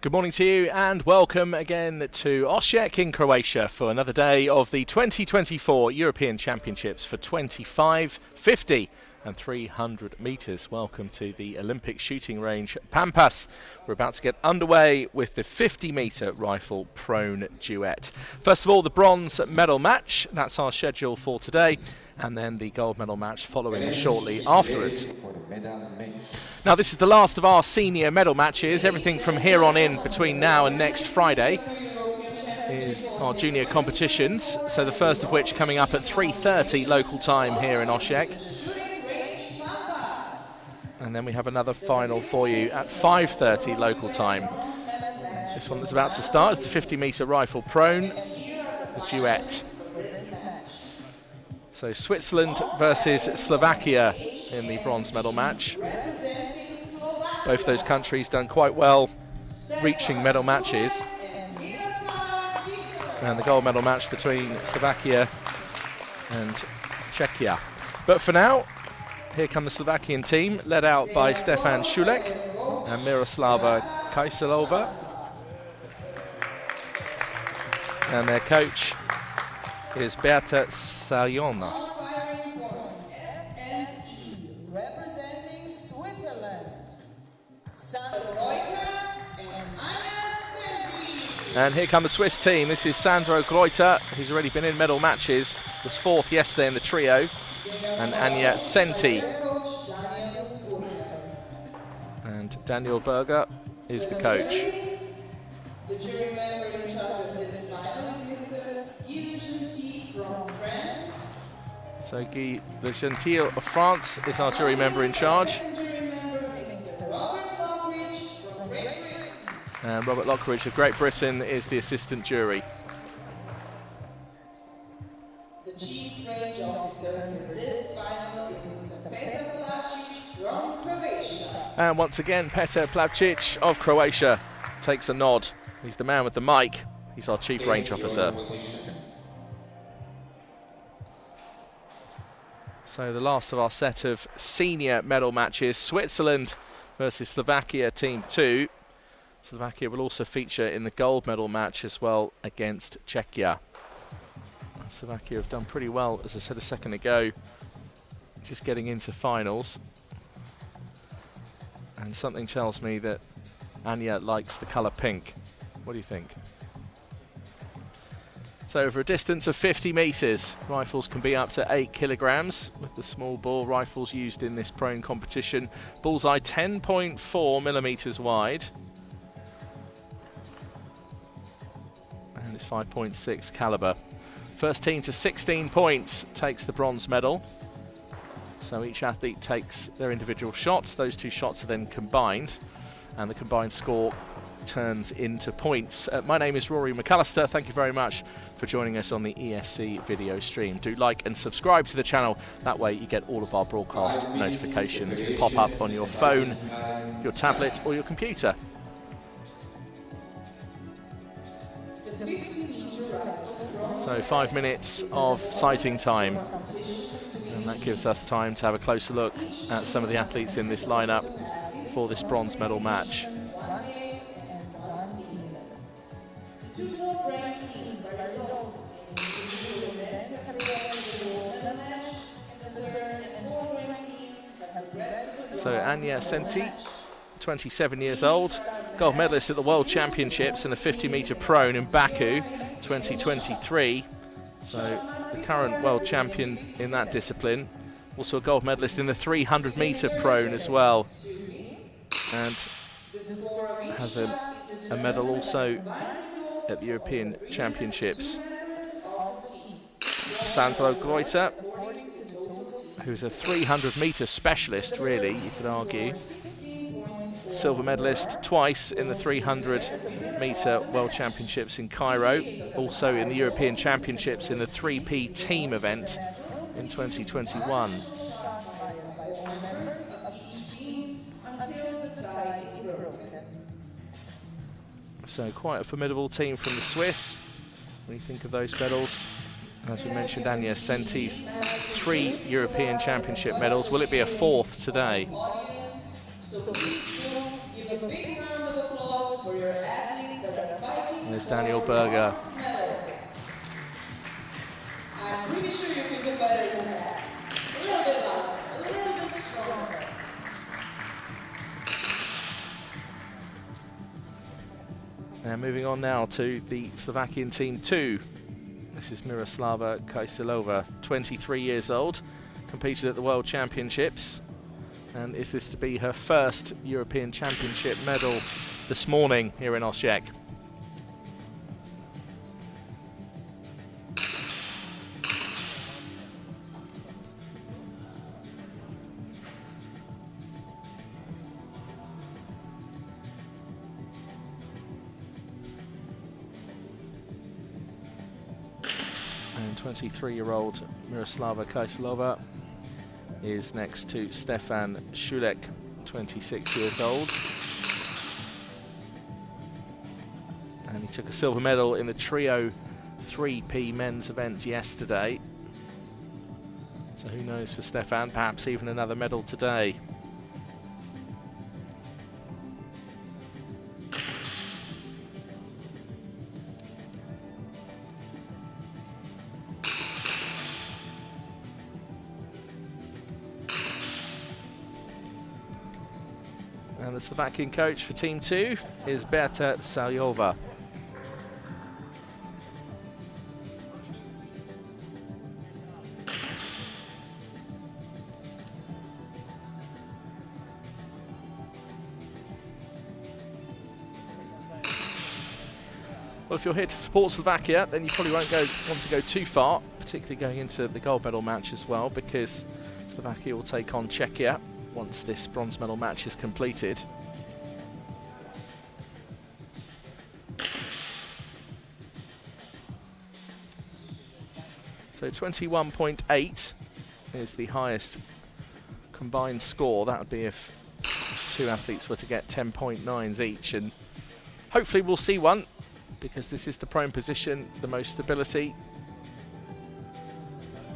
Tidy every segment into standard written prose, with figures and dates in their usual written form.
Good morning to you and welcome again to Osijek in Croatia for another day of the 2024 European Championships for 25, 50 and 300 metres. Welcome to the Olympic shooting range Pampas. We're about to get underway with the 50-metre rifle prone duet. First of all, the bronze medal match. That's our schedule for today. And then the gold medal match following shortly afterwards. Now this is the last of our senior medal matches. Everything from here on in between now and next Friday is our junior competitions. So the first of which coming up at 3:30 local time here in Osijek. And then we have another final for you at 5:30 local time. This one that's about to start is the 50-metre rifle prone, the duet. So Switzerland versus Slovakia in the bronze medal match. Both those countries done quite well reaching medal matches. And the gold medal match between Slovakia and Czechia. But for now, here come the Slovakian team, led out by Stefan Šulek and Miroslava Kajselova. And their coach is Beata Sajona. Representing Switzerland, and here come the Swiss team. This is Sandro Greuter, who's already been in medal matches, was fourth yesterday in the trio, and Anja Senti. And Daniel Berger is the coach. The jury member in charge of this final is Mr. Guy Gentil from France. So Guy Le Gentil of France is our jury member in charge. And Robert Lockridge of Great Britain is the assistant jury. The chief range officer for this final is Mr. Petar Plavčić from Croatia. And once again, Petar Plavčić of Croatia takes a nod. He's the man with the mic. He's our chief range officer. So the last of our set of senior medal matches, Switzerland versus Slovakia, Team 2. Slovakia will also feature in the gold medal match as well against Czechia. Slovakia have done pretty well, as I said a second ago, just getting into finals. And something tells me that Anja likes the colour pink. What do you think? So over a distance of 50 metres, rifles can be up to 8 kilograms with the small bore rifles used in this prone competition. Bullseye 10.4 millimetres wide. And it's 5.6 calibre. First team to 16 points takes the bronze medal. So each athlete takes their individual shots. Those two shots are then combined, and the combined score turns into points. My name is Rory McAllister. Thank you very much for joining us on the ESC video stream. Do like and subscribe to the channel. That way you get all of our broadcast notifications pop up on your phone, your tablet or your computer. So 5 minutes of sighting time. And that gives us time to have a closer look at some of the athletes in this lineup for this bronze medal match. So Anja Senti, 27 years old, gold medalist at the World Championships in the 50-metre prone in Baku 2023. So the current world champion in that discipline. Also a gold medalist in the 300-metre prone as well. And has a medal also at the European Championships. Sandro Greuter, who's a 300-metre specialist, really, you could argue. Silver medalist twice in the 300-metre World Championships in Cairo, also in the European Championships in the 3P team event in 2021. So quite a formidable team from the Swiss. When you think of those medals, as we mentioned, Anja Senti's 3 European Championship medals. Will it be a 4th today? for your athletes that are fighting There's Daniel for Berger. bronze medal. I'm pretty sure you can do better than that. A little bit louder, a little bit stronger. And moving on now to the Slovakian team 2. This is Miroslava Kajsilova, 23 years old, competed at the World Championships. And is this to be her first European Championship medal this morning here in Osijek? And 23-year-old Miroslava Kajsilova is next to Stefan Šulek, 26 years old. And he took a silver medal in the trio 3P men's event yesterday. So who knows for Stefan, perhaps even another medal today. And the Slovakian coach for Team 2 is Beata Saljova. Well, if you're here to support Slovakia, then you probably won't want to go too far, particularly going into the gold medal match as well, because Slovakia will take on Czechia once this bronze medal match is completed. So 21.8 is the highest combined score. That would be if two athletes were to get 10.9s each, and hopefully we'll see one, because this is the prone position, the most stability.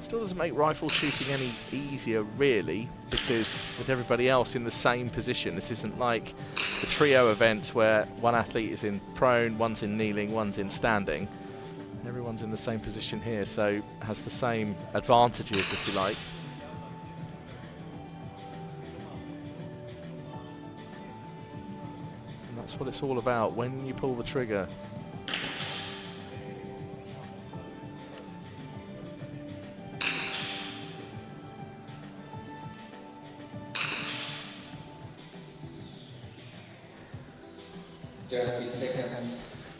Still doesn't make rifle shooting any easier, really, because with everybody else in the same position, this isn't like the trio event where one athlete is in prone, one's in kneeling, one's in standing. Everyone's in the same position here, so has the same advantages, if you like. And that's what it's all about when you pull the trigger.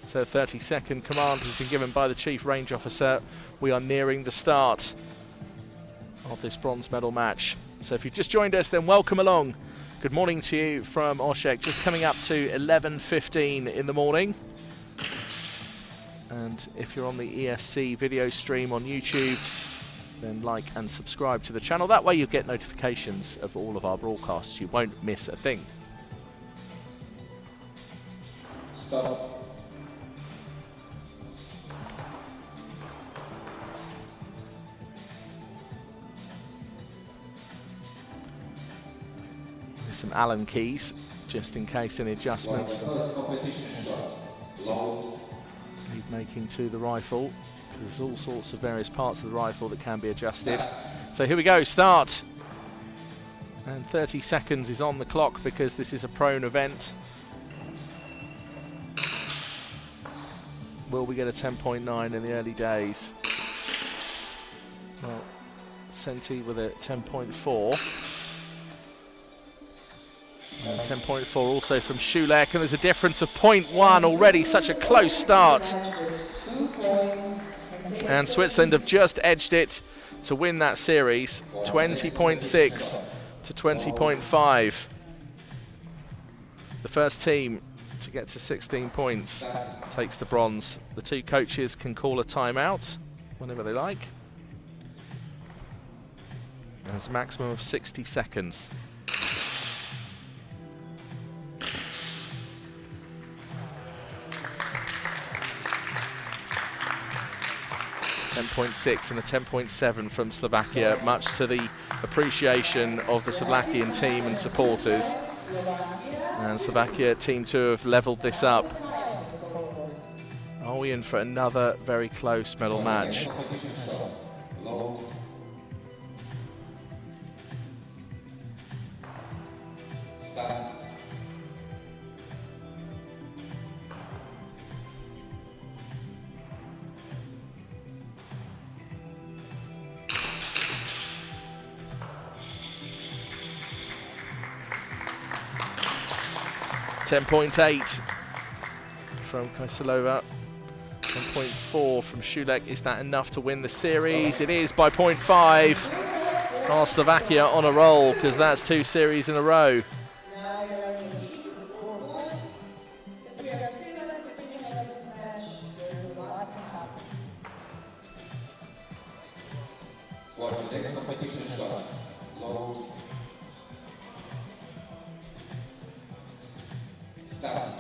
So 30-second command has been given by the Chief Range Officer. We are nearing the start of this bronze medal match. So if you've just joined us, then welcome along. Good morning to you from Osijek, just coming up to 11:15 in the morning. And if you're on the ESC video stream on YouTube, then like and subscribe to the channel. That way you'll get notifications of all of our broadcasts. You won't miss a thing. Stop. There's some Allen keys, just in case any adjustments need making to the rifle. There's all sorts of various parts of the rifle that can be adjusted. So here we go, start. And 30 seconds is on the clock because this is a prone event. Will we get a 10.9 in the early days? Well, Senti with a 10.4. 10.4 also from Šulek, and there's a difference of 0.1 already. Such a close start. And Switzerland have just edged it to win that series, 20.6 to 20.5. The first team to get to 16 points takes the bronze. The two coaches can call a timeout whenever they like. There's a maximum of 60 seconds. 10.6 and a 10.7 from Slovakia, much to the appreciation of the Slovakian team and supporters. And Slovakia team to have levelled this up. Are we in for another very close medal match? Start. .8 from Kaisalova, 1.4 from Šulek. Is that enough to win the series? It is by 0.5. Are Slovakia on a roll, because that's 2 series in a row. Now we are competing for 4 points, but we are still at the beginning of this match. There's a lot to happen. For the next competition shot, load. Start.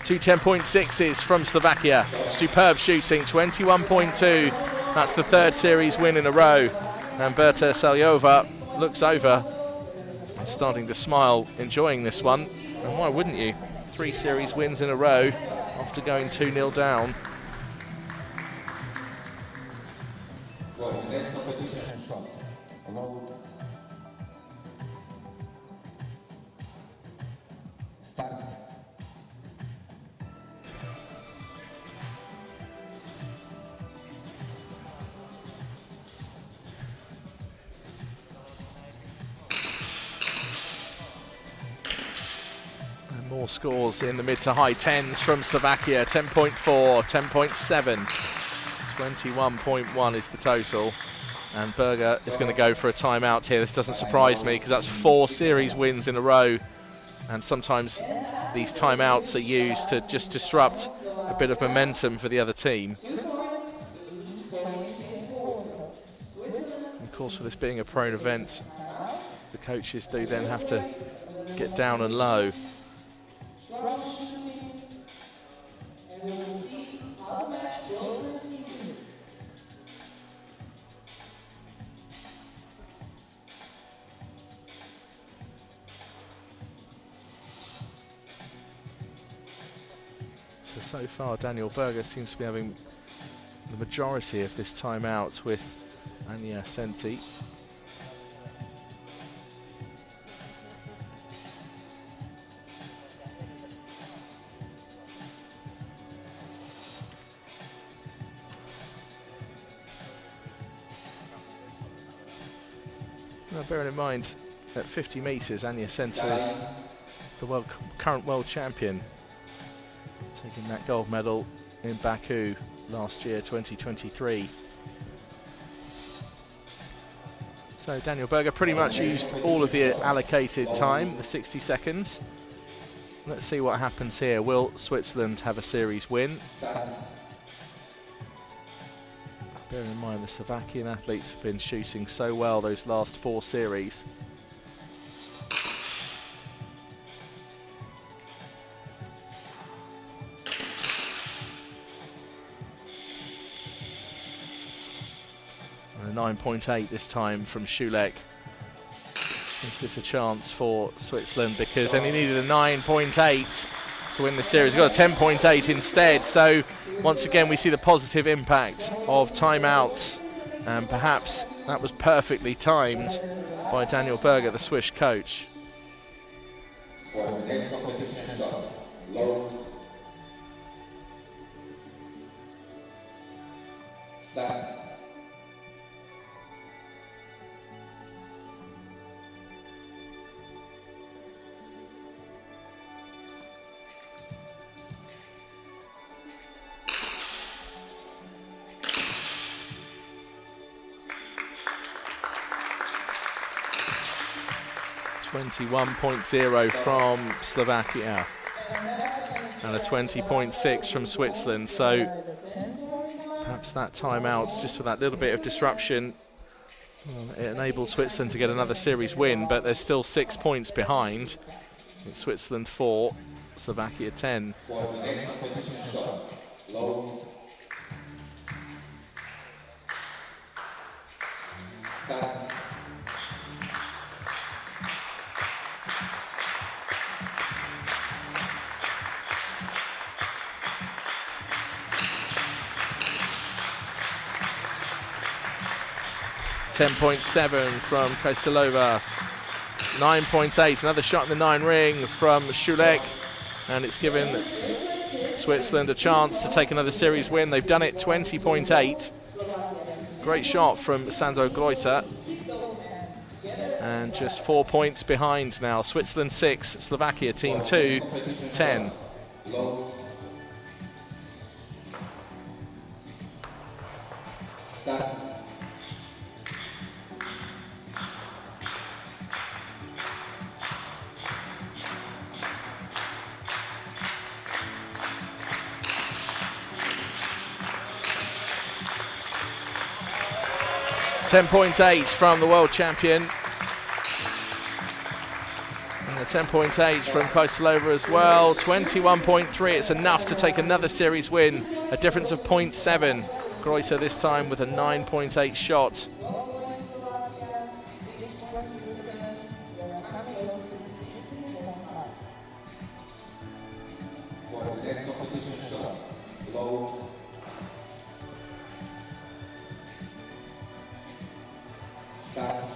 Two 10.6s from Slovakia. Superb shooting, 21.2. That's the 3rd series win in a row. And Berta Saljova looks over and starting to smile, enjoying this one. And why wouldn't you? 3 series wins in a row after going 2-0 down. For the next competition shot, load. Start. And more scores in the mid to high 10s from Slovakia. 10.4, 10.7, 21.1 is the total. And Berger is going to go for a timeout here. This doesn't surprise me, because that's 4 series wins in a row. And sometimes these timeouts are used to just disrupt a bit of momentum for the other team. Of course, for this being a prone event, the coaches do then have to get down and low. And we will see how the match will continue. So far, Daniel Berger seems to be having the majority of this timeout with Anja Senti. Now, bearing in mind, at 50 metres, Anja Senti is the current world champion, taking that gold medal in Baku last year, 2023. So Daniel Berger pretty much used all of the allocated time, the 60 seconds. Let's see what happens here. Will Switzerland have a series win? Bearing in mind the Slovakian athletes have been shooting so well those last 4 series. And a 9.8 this time from Šulek. Is this a chance for Switzerland? Because they needed a 9.8 to win the series. We've got a 10.8 instead. So once again, we see the positive impact of timeouts. And perhaps that was perfectly timed by Daniel Berger, the Swiss coach. For the next competition shot, load. Start. .0 from Slovakia and a 20.6 from Switzerland. So perhaps that timeout, just for that little bit of disruption, Well, it enabled Switzerland to get another series win, but they're still 6 points behind. It's Switzerland 4, Slovakia 10. For the next competition shot, low, start. 10.7 from Kaiselova. 9.8, another shot in the 9 ring from Schulek, and it's given Switzerland a chance to take another series win. They've done it. 20.8. Great shot from Sandro Greuter, and just 4 points behind now. Switzerland 6, Slovakia team 2, 10. Low, start. 10.8 from the world champion. And a 10.8 from Kaiselova as well. 21.3, it's enough to take another series win. A difference of 0.7. Greuter this time with a 9.8 shot. For the next competition shot, low, start.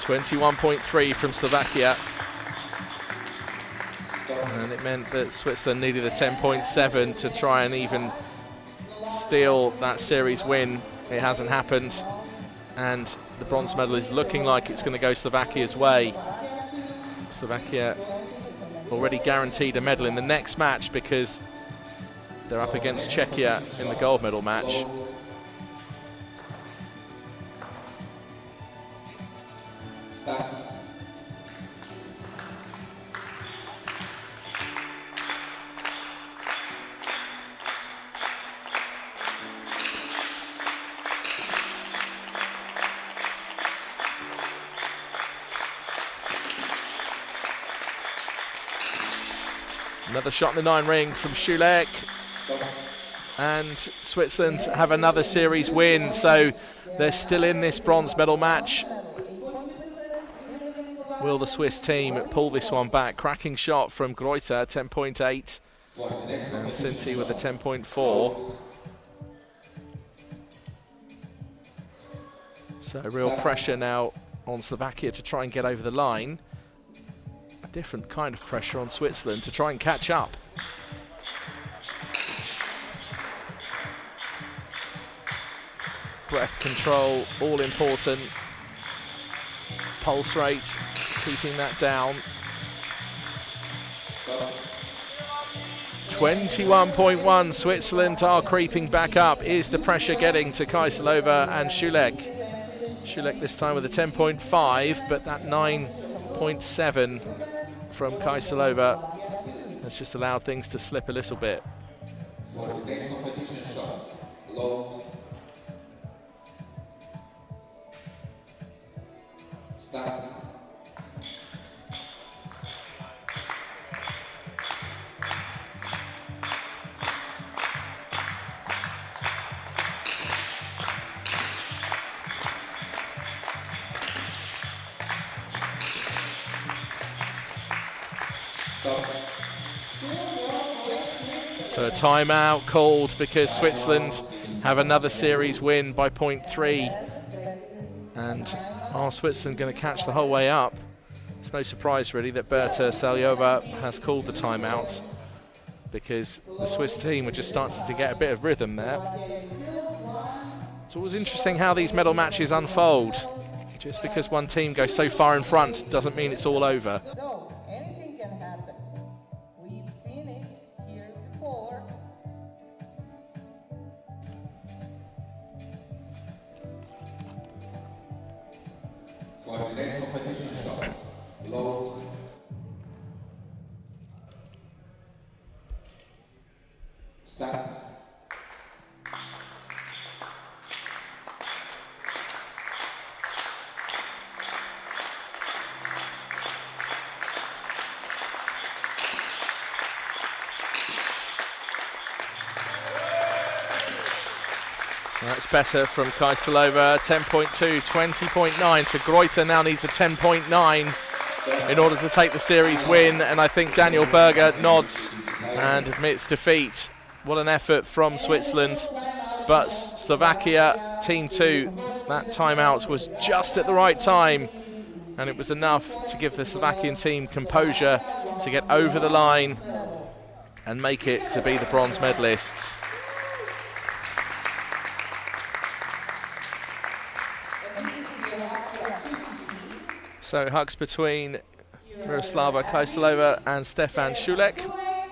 21.3 from Slovakia. And it meant that Switzerland needed a 10.7 to try and even steal that series win. It hasn't happened, and the bronze medal is looking like it's going to go Slovakia's way. Slovakia already guaranteed a medal in the next match because they're up against Czechia in the gold medal match. Start. Another shot in the 9 ring from Schulek, and Switzerland have another series win, so they're still in this bronze medal match. Will the Swiss team pull this one back? Cracking shot from Greuter, 10.8, and Sinti with a 10.4. So real pressure now on Slovakia to try and get over the line. Different kind of pressure on Switzerland to try and catch up. Breath control, all important. Pulse rate, keeping that down. 21.1, Switzerland are creeping back up. Is the pressure getting to Kaiselova and Schulek? Schulek this time with a 10.5, but that 9.7 from Kaiselova has just allowed things to slip a little bit. For the next competition shot, low, start. So a timeout called because Switzerland have another series win by 0.3. And are Switzerland going to catch the whole way up? It's no surprise really that Berta Saljova has called the timeout, because the Swiss team were just starting to get a bit of rhythm there. It's always interesting how these medal matches unfold. Just because one team goes so far in front doesn't mean it's all over. So, anything can happen. We've seen it here before. competition shot. Load. Start. That's better from Kaiselova, 10.2, 20.9. So Greuter now needs a 10.9 in order to take the series win. And I think Daniel Berger nods and admits defeat. What an effort from Switzerland. But Slovakia, Team 2, that timeout was just at the right time. And it was enough to give the Slovakian team composure to get over the line and make it to be the bronze medalists. So hugs between Miroslava Kaiselova and Stefan Schulek.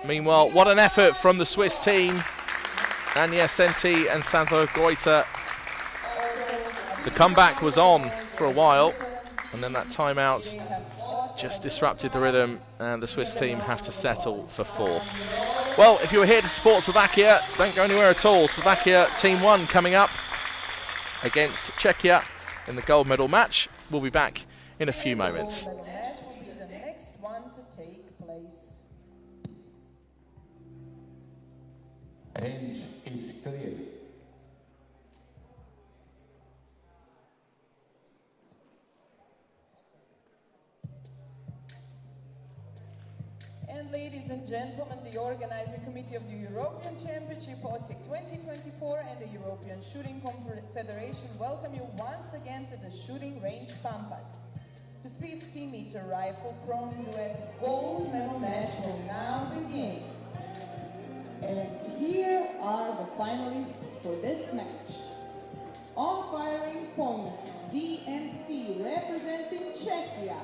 Meanwhile, what an effort from the Swiss team. Anja Senti and Sandro Greuter. The comeback was on for a while, and then that timeout just disrupted the rhythm, and the Swiss team have to settle for fourth. Well, if you were here to support Slovakia, don't go anywhere at all. Slovakia Team 1 coming up against Czechia in the gold medal match. We'll be back in a few moments. The next one to take place. Range is clear. And ladies and gentlemen, the organizing committee of the European Championship Osijek 2024 and the European Shooting Confederation welcome you once again to the shooting range Pampas. The 50-meter rifle prone duet gold medal match will now begin. And here are the finalists for this match. On firing point, DNC representing Czechia,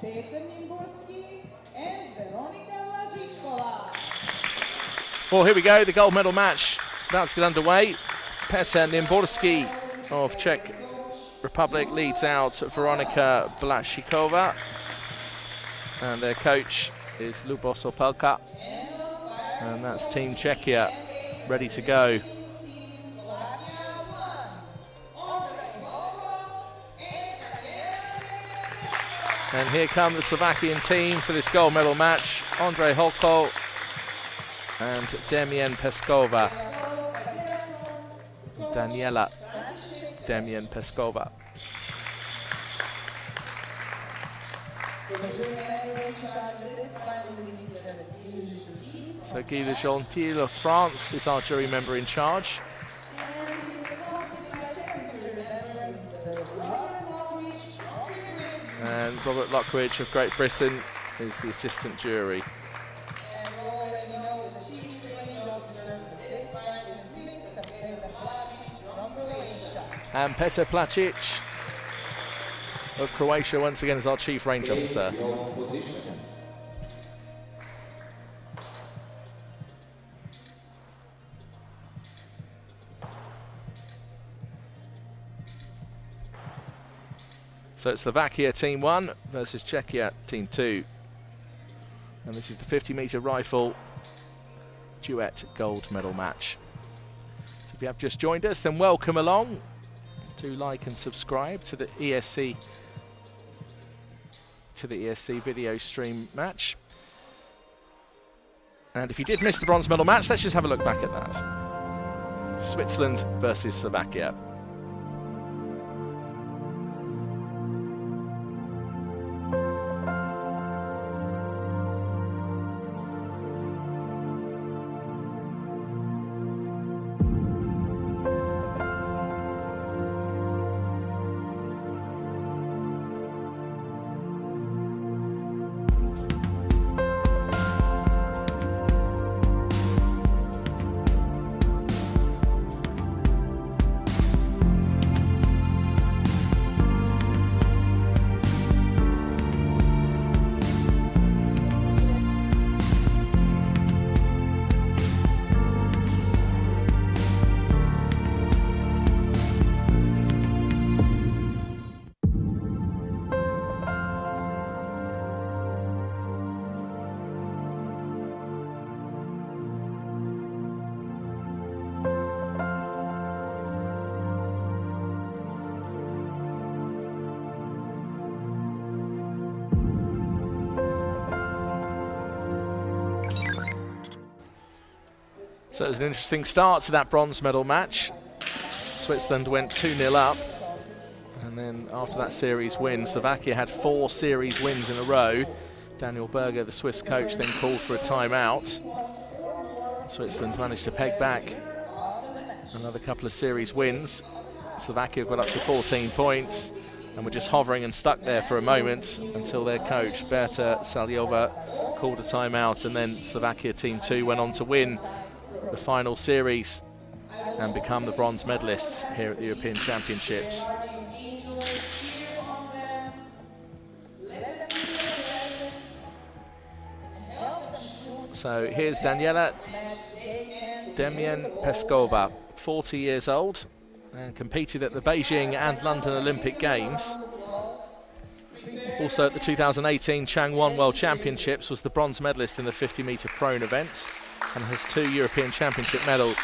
Petr Nimborski and Veronika Vlažičková. Well, here we go, the gold medal match about to get underway. Petr Nimborski of Czech Republic leads out Veronika Vlašičková, and their coach is Lubos Opelka, and that's Team Czechia ready to go. And here come the Slovakian team for this gold medal match. Ondrej Holko and Demian Peskova. Daniela Demian Peskova. So Guy Le Gentil of France is our jury member in charge. And Robert Lockridge of Great Britain is the assistant jury. And Petr Placic of Croatia once again is our chief range officer. So it's Slovakia Team 1 versus Czechia Team 2. And this is the 50-meter rifle duet gold medal match. So if you have just joined us, then welcome along. Do like and subscribe to the ESC video stream match. And if you did miss the bronze medal match, let's just have a look back at that. Switzerland versus Slovakia. So it was an interesting start to that bronze medal match. Switzerland went 2-0 up, and then after that series win, Slovakia had 4 series wins in a row. Daniel Berger, the Swiss coach, then called for a timeout. Switzerland managed to peg back another couple of series wins. Slovakia got up to 14 points and were just hovering and stuck there for a moment until their coach, Berta Saljova, called a timeout, and then Slovakia Team 2 went on to win the final series and become the bronze medalists here at the European Championships. So here's Daniela Demian-Peskova, 40 years old, and competed at the Beijing and London Olympic Games. Also at the 2018 Changwon World Championships, was the bronze medalist in the 50-metre prone event and has 2 European Championship medals.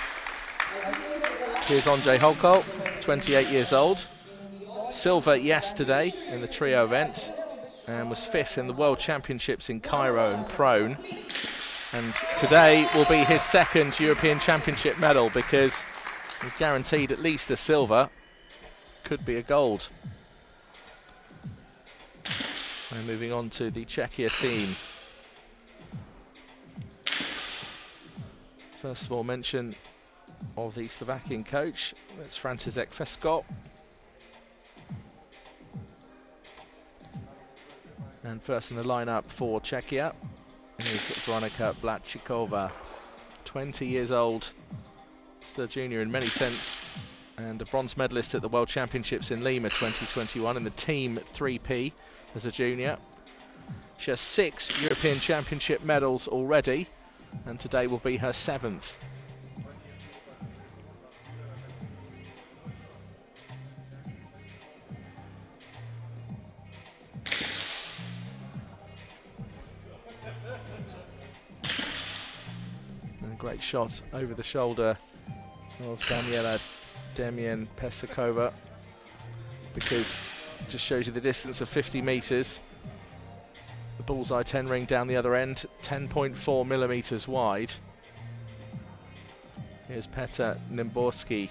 Here's Ondřej Holko, 28 years old. Silver yesterday in the trio event and was 5th in the World Championships in Cairo in prone. And today will be his 2nd European Championship medal, because he's guaranteed at least a silver, could be a gold. And moving on to the Czechia team. First of all, mention of the Slovakian coach, that's František Fesko. And first in the lineup for Czechia is Veronika Blatchikova, 20 years old, still a junior in many sense, and a bronze medalist at the World Championships in Lima 2021 in the Team 3P as a junior. She has 6 European Championship medals already, and today will be her 7th. Great shot over the shoulder of Daniela Demian-Peskova, because it just shows you the distance of 50 metres. The bullseye 10 ring down the other end, 10.4 millimetres wide. Here's Petr Nimborski,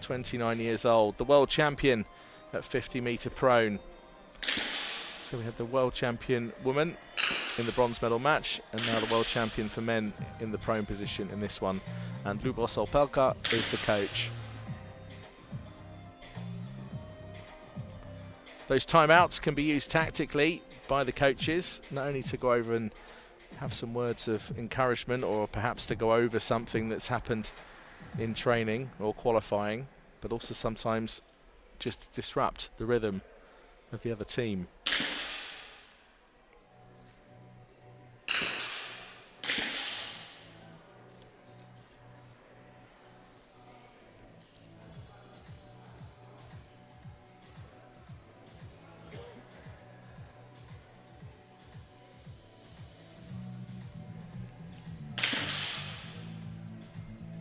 29 years old, the world champion at 50-metre prone. So we have the world champion woman in the bronze medal match, and now the world champion for men in the prone position in this one. And Lubos Opelka is the coach. Those timeouts can be used tactically by the coaches, not only to go over and have some words of encouragement, or perhaps to go over something that's happened in training or qualifying, but also sometimes just to disrupt the rhythm of the other team.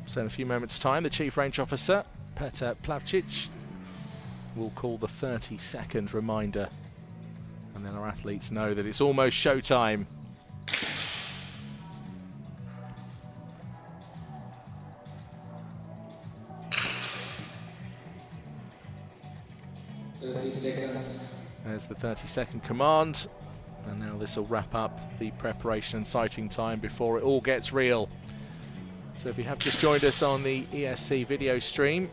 So in a few moments' time, the Chief Range Officer, Petr Plavčič, will call the 30-second reminder. And then our athletes know that it's almost showtime. There's the 30-second command. And now this will wrap up the preparation and sighting time before it all gets real. So if you have just joined us on the ESC video stream,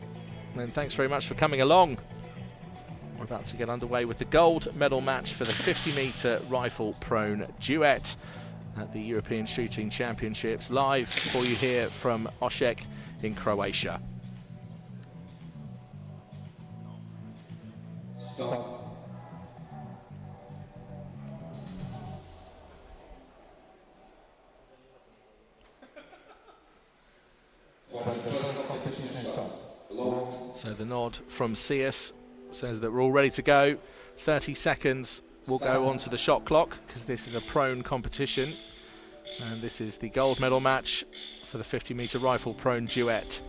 then thanks very much for coming along. We're about to get underway with the gold medal match for the 50-metre rifle prone duet at the European Shooting Championships, live for you here from Osijek in Croatia. Stop. So the nod from Sias says that we're all ready to go. 30 seconds will go onto the shot clock, because this is a prone competition, and this is the gold medal match for the 50-metre rifle prone duet.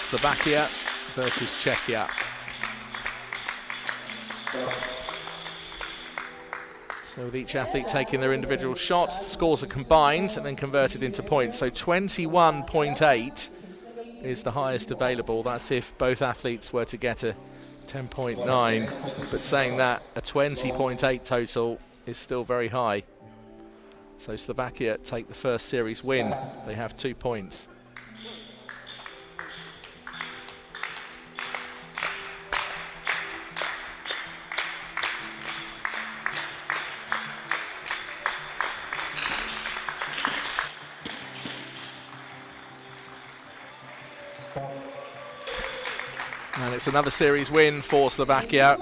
Slovakia versus Czechia. So with each athlete taking their individual shots, the scores are combined and then converted into points. So 21.8 is the highest available. That's if both athletes were to get a 10.9. But saying that, a 20.8 total is still very high. So Slovakia take the first series win. They have 2 points. And it's another series win for Slovakia.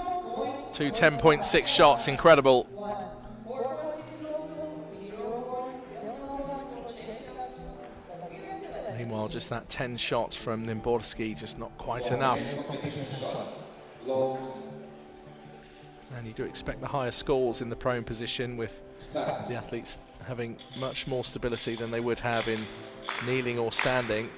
2 10.6 shots, incredible. Meanwhile, just that 10 shot from Nimborski, just not quite enough. And you do expect the higher scores in the prone position, with the athletes having much more stability than they would have in kneeling or standing.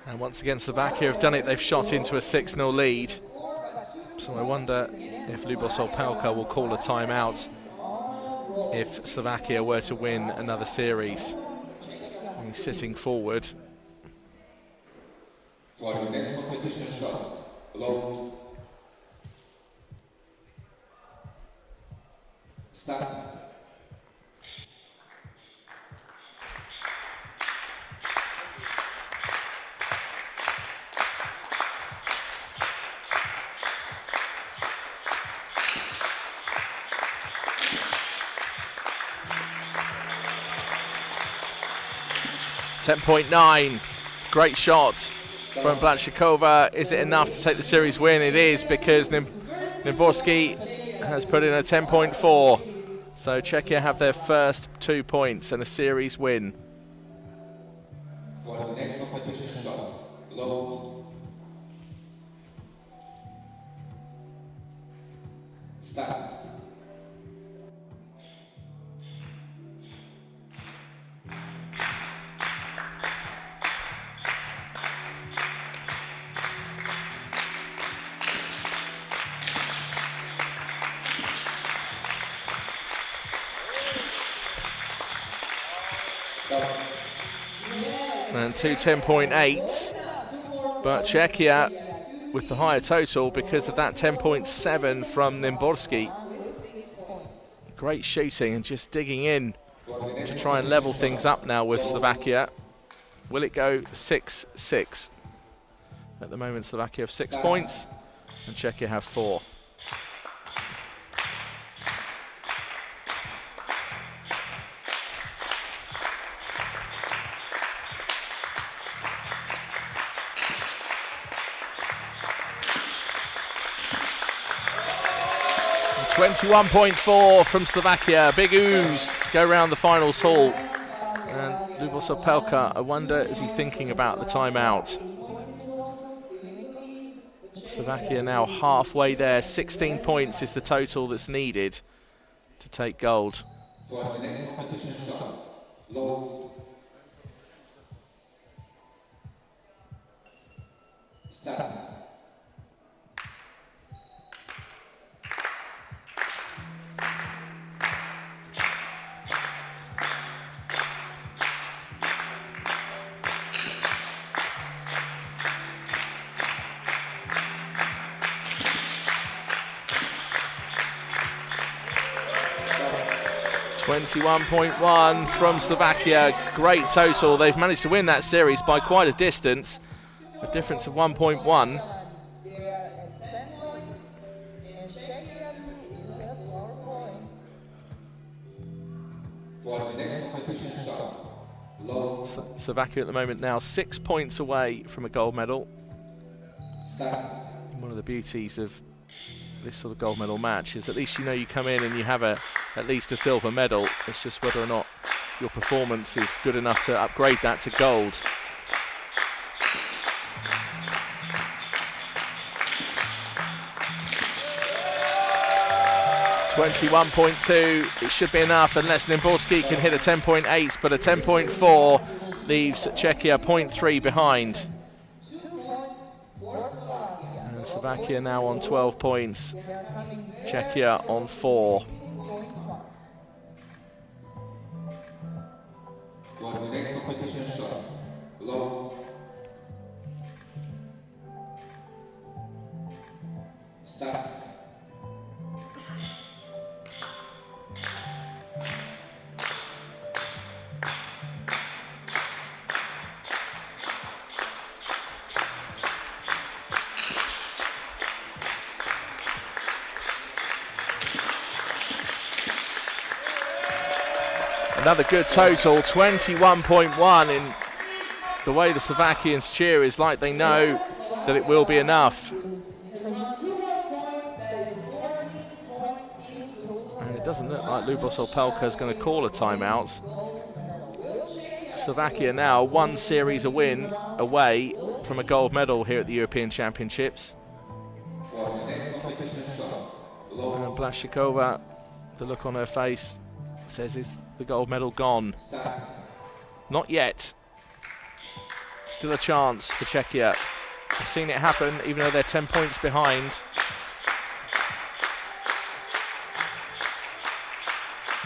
And once again, Slovakia have done it. They've shot into a 6-0 lead. So I wonder if Lubos Opelka will call a timeout if Slovakia were to win another series. He's sitting forward. For the next competition shot, load. Start. 10.9, great shot from Blanchikova. Is it enough to take the series win? It is, because Nimborski has put in a 10.4. So Czechia have their first 2 points and a series win. For the next competition shot, load. Start. 2 10.8s, but Czechia with the higher total because of that 10.7 from Nimborski. Great shooting and just digging in to try and level things up now with Slovakia. Will it go 6-6? At the moment, Slovakia have 6 points and Czechia have 4. .4 from Slovakia. Big ooze go around the finals hall. And Lubos Opelka, I wonder, is he thinking about the timeout? Slovakia now halfway there. 16 points is the total that's needed to take gold. For the next competition shot, load. Start. 21.1 from Slovakia. Great total. They've managed to win that series by quite a distance. A difference of 1.1. They are at 10 points, and Czechia is at 4 points. For the next competition shot, load. Slovakia at the moment now 6 points away from a gold medal. Start. One of the beauties of this sort of gold medal match is at least you know you come in and you have at least a silver medal. It's just whether or not your performance is good enough to upgrade that to gold. 21.2, it should be enough unless Nimborski can hit a 10.8, but a 10.4 leaves Czechia 0.3 behind. And Slovakia now on 12 points, Czechia on 4. For the next competition shot, low. Start. Another good total, 21.1. In the way the Slovakians cheer is like they know that it will be enough. And it doesn't look like Lubos Opelka is going to call a timeout. Slovakia now one series away from a gold medal here at the European Championships. And Blaszczykova, the look on her face says, is the gold medal gone? Not yet. Still a chance for Czechia. I've seen it happen even though they're 10 points behind.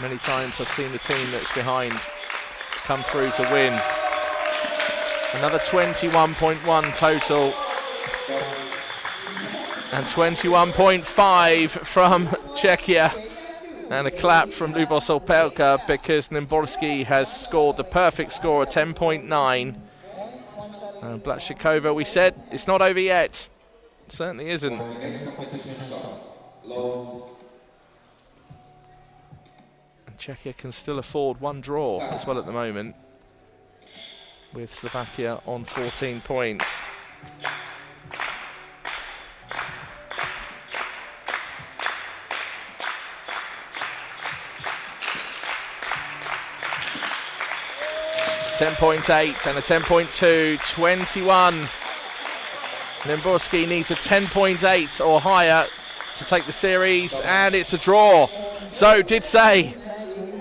Many times I've seen the team that's behind come through to win. Another 21.1 total. And 21.5 from Czechia. And a clap from Lubos Opelka because Nimborski has scored the perfect score of 10.9. And Blaszczykova, we said, it's not over yet. It certainly isn't. And Czechia can still afford one draw as well at the moment, with Slovakia on 14 points. .8 and a 10.2, 21. Nimborski needs a 10.8 or higher to take the series, and it's a draw. So did say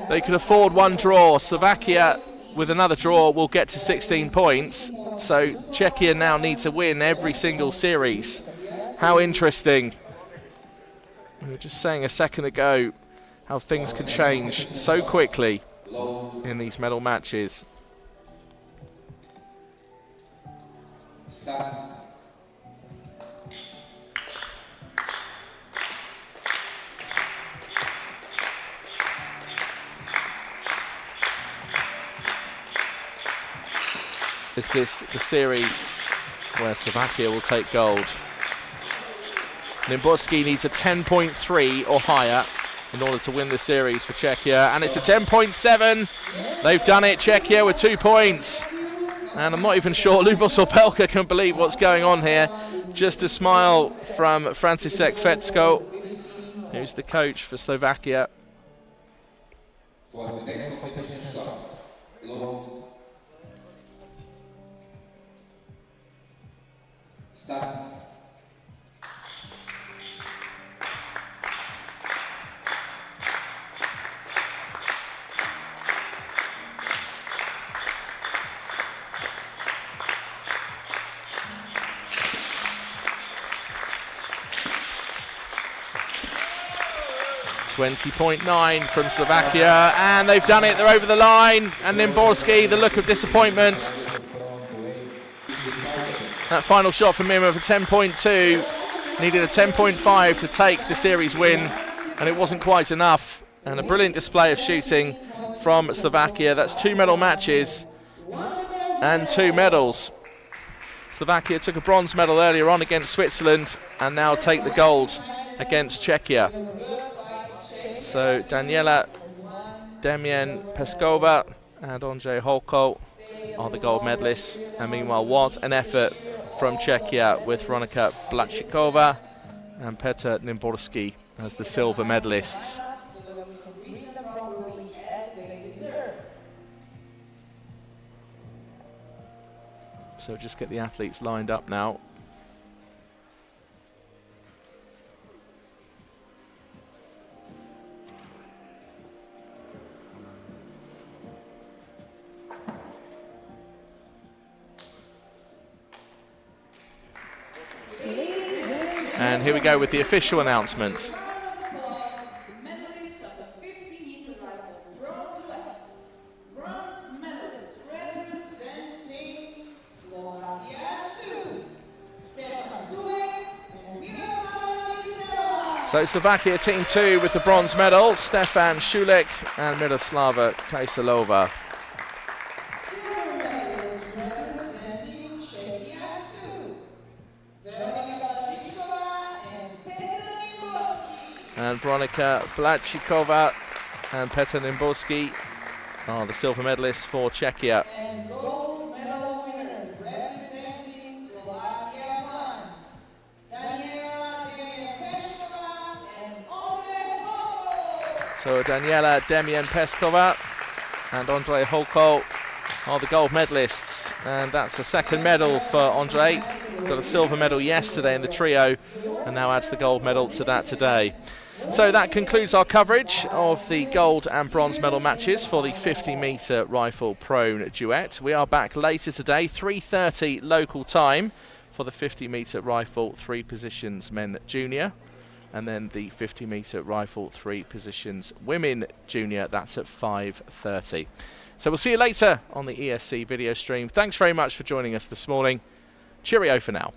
they could afford one draw. Slovakia with another draw will get to 16 points. So Czechia now needs to win every single series. How interesting. We were just saying a second ago how things can change so quickly in these medal matches. Start. Is this the series where Slovakia will take gold? Nimborski needs a 10.3 or higher in order to win the series for Czechia, and it's a 10.7. They've done it, Czechia with 2 points. And I'm not even sure Lubos Opelka can believe what's going on here. Just a smile from František Fecko, who's the coach for Slovakia. For the next competition shot, low. Start. 20.9 from Slovakia, and they've done it, they're over the line, and Nimborski, the look of disappointment. That final shot from him of a 10.2, needed a 10.5 to take the series win, and it wasn't quite enough. And a brilliant display of shooting from Slovakia. That's 2 medal matches and 2 medals. Slovakia took a bronze medal earlier on against Switzerland and now take the gold against Czechia. So Daniela Demien Peskova and Ondřej Holko are the gold medalists. And meanwhile, what an effort from Czechia with Veronika Blaszczykova and Petr Nimborski as the silver medalists. So just get the athletes lined up now. And here we go with the official announcements. Medalists of the 50-meter rifle, Duet. Bronze medalist representing Slovakia 2, and So Slovakia team 2 with the bronze medal, Stefan Šulek and Miroslava Kajsalova. Silver medalist representing Czechia 2, Veronika Blachikova and Petr Nimborski. And Veronika Blachikova and Petr Nimborski are the silver medalists for Czechia. And gold medal winners representing Slovakia 1, Daniela Demian-Peskova and Ondrej Holko. So Daniela Demian-Peskova and Ondrej Holko are the gold medalists, and that's the second medal for Ondrej. Got a silver medal yesterday in the trio and now adds the gold medal to that today. So that concludes our coverage of the gold and bronze medal matches for the 50-metre rifle prone duet. We are back later today, 3:30 local time, for the 50-metre rifle 3 positions men junior, and then the 50-metre rifle 3 positions women junior. That's at 5:30. So we'll see you later on the ESC video stream. Thanks very much for joining us this morning. Cheerio for now.